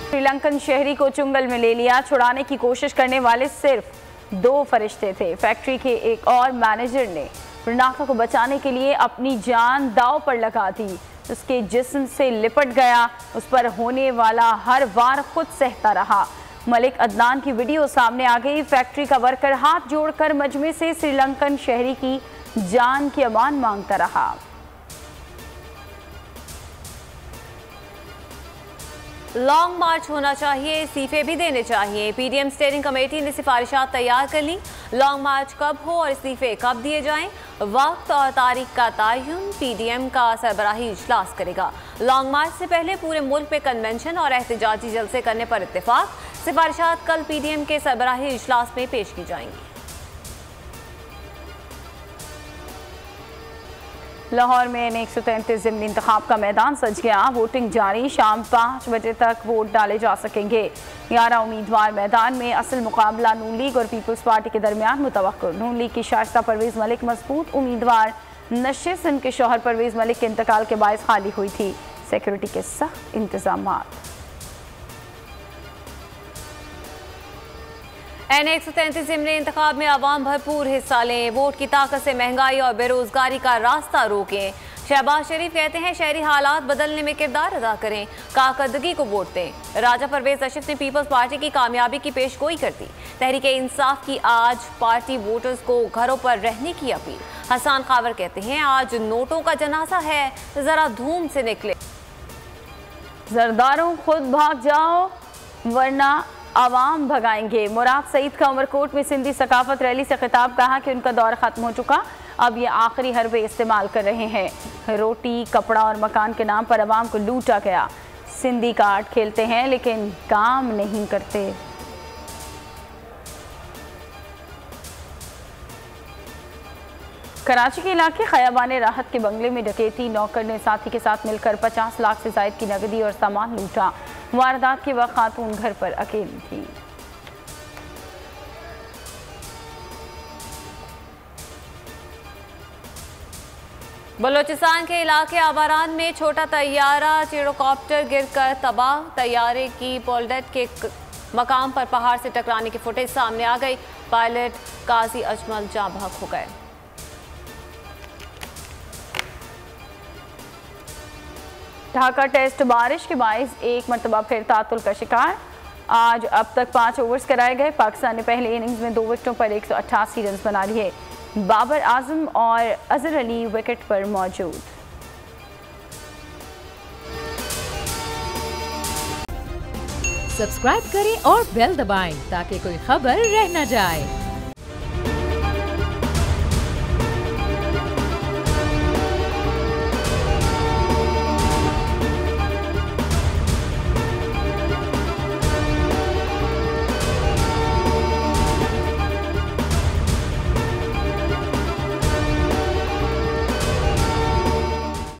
श्रीलंकन शहरी को चुंगल में ले लिया। छुड़ाने की कोशिश करने वाले सिर्फ 2 फरिश्ते थे। फैक्ट्री के एक और मैनेजर ने रनाफा को बचाने के लिए अपनी जान दांव पर लगा दी। उसके जिस्म से लिपट गया। उस पर होने वाला हर वार खुद सहता रहा। मलिक अदनान की वीडियो सामने आ गई। फैक्ट्री का वर्कर हाथ जोड़कर मजमे से श्रीलंकन शहरी की जान की अमान मांगता रहा। लॉन्ग मार्च होना चाहिए, इस्तीफे भी देने चाहिए। पीडीएम स्टीयरिंग कमेटी ने सिफारिशात तैयार कर ली। लॉन्ग मार्च कब हो और इस्तीफे कब दिए जाएं, वक्त और तारीख का तयन पीडीएम का सरबराही इजलास करेगा। लॉन्ग मार्च से पहले पूरे मुल्क में कन्वेंशन और एहतजाजी जलसे करने पर इत्तेफाक। सिफारिशात कल पीडीएम के सरबराही इजलास में पेश की जाएंगी। लाहौर में N133 ज़िमनी इंतखाब का मैदान सज गया। वोटिंग जारी। शाम 5 बजे तक वोट डाले जा सकेंगे। 11 उम्मीदवार मैदान में। असल मुकाबला नून लीग और पीपल्स पार्टी के दरमियान मुतवक्किर। नून लीग की शाइस्ता परवेज़ मलिक मजबूत उम्मीदवार नशीर सिंध के शौहर परवेज़ मलिक के इंतकाल के बायस खाली हुई थी। सिक्योरिटी के सख्त इंतजामात। N133 ज़िमनी इंतखाब में आवाम भरपूर हिस्सा लें। वोट की ताकत से महंगाई और बेरोजगारी का रास्ता रोकें। शहबाज शरीफ कहते हैं शहरी हालात बदलने में किरदार अदा करें, कारकर्दगी को वोट दें। राजा परवेज अशरफ ने पीपल्स पार्टी की कामयाबी की पेशगोई कर दी। तहरीके इंसाफ की आज पार्टी वोटर्स को घरों पर रहने की अपील। हसन खावर कहते हैं आज नोटों का जनाजा है, जरा धूम से निकले। जरदारों खुद भाग जाओ वरना आवाम भगाएंगे। मुराद सईद का उमरकोट में सिंधी सकाफत रैली से खिताब। कहा कि उनका दौर ख़त्म हो चुका, अब ये आखिरी हरबे इस्तेमाल कर रहे हैं। रोटी कपड़ा और मकान के नाम पर आवाम को लूटा गया। सिंधी कार्ड खेलते हैं लेकिन काम नहीं करते। कराची के इलाके खयाबाने राहत के बंगले में डकैती। नौकर ने साथी के साथ मिलकर 50 लाख से ज़ायद की नकदी और सामान लूटा। वारदात के वक्त खातून घर पर अकेली थी। बलोचिस्तान के इलाके आवारान में छोटा तैयारा चिड़ोकॉप्टर गिरकर तबाह। तैयारे की पोलडेट के मकाम पर पहाड़ से टकराने की फुटेज सामने आ गई। पायलट काजी अजमल जाँ बहक हो गए। ढाका टेस्ट बारिश के बायस एक मरतबा फिर तातुल का शिकार। आज अब तक 5 ओवर्स कराए गए। पाकिस्तान ने पहले इनिंग्स में 2 विकेटों पर 188 रन बना लिए। बाबर आजम और अजहर अली विकेट पर मौजूद। सब्सक्राइब करें और बेल दबाएं ताकि कोई खबर रह न जाए।